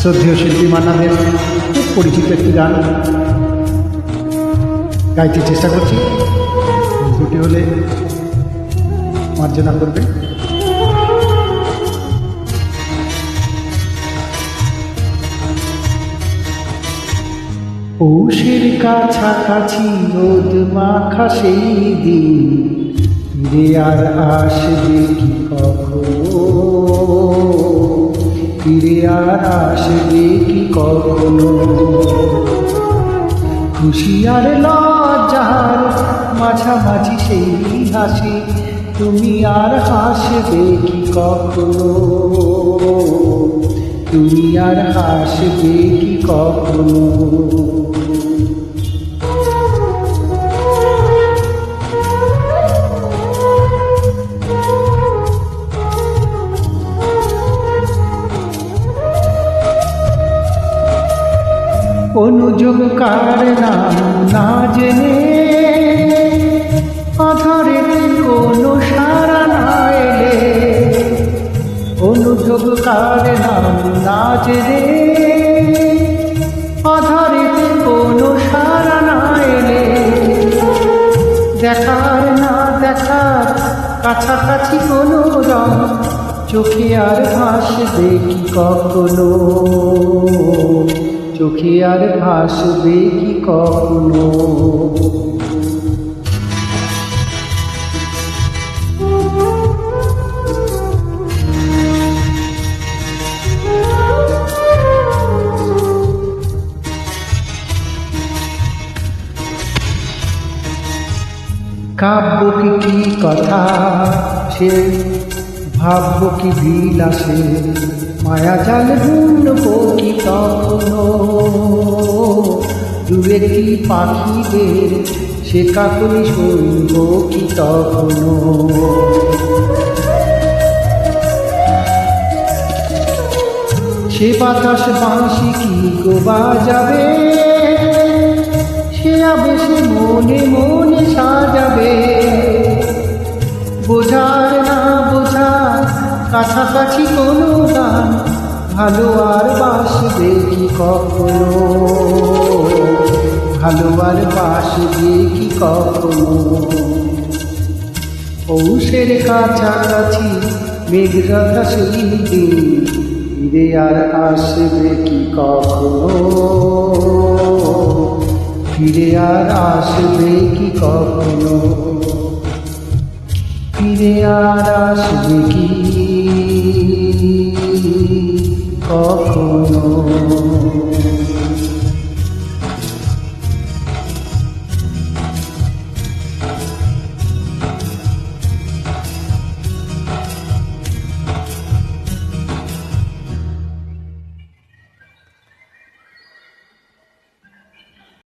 শ্রদ্ধেয় শিল্পী মান্নাদের খুব পরিচিত একটি গান গাইতে চেষ্টা করছি। দুটি হলে মার্জনা করবে। পৌষের কাছাকাছি রোদ মাখা সেই দিন, ফিরে আর আসবে কি কখনো, ফিরে আর আসবে কি কখনো। খুশি আর লজ্জার মাঝামাঝি সেই হাসি, তুমি আর হাসবে কি কখনো, তুমি আর হাসবে কি কখনো। অনুযোগ কার নাম না জেনে, আধারে কোনো সারা না এলে, অনুযোগ কার নাম না জেনে, আধারে কোনো সারা না এলে, দেখার না দেখার কাছাকাছি কোনো রং, চোখে আর ভাসবে কি কখনো, চোখে আর ভাসবে কি কখনো। কাব্য কি কথা সে, ভাবব কি বিলাসে, মায়া জাল বুনব কি তখনো, দূরে কি পাখিদের সে কাকলি শুনব কি তখনো। সে বাতাস বাঁশি কি গো বাজাবে, সে আবেশে মনে মনে সাজাবে, বোঝার না বোঝার কাছাকাছি কোনো গান, ভালো আর বাসবে কি কখনো, ভালো আর বাসবে কি কখনো। পৌষের কাছাকাছি মেঘরাধা সেই দিন, ফিরে আর আসবে কি কখনো, ফিরে আর আসবে কি কখনো, ফিরে আর আসবে কি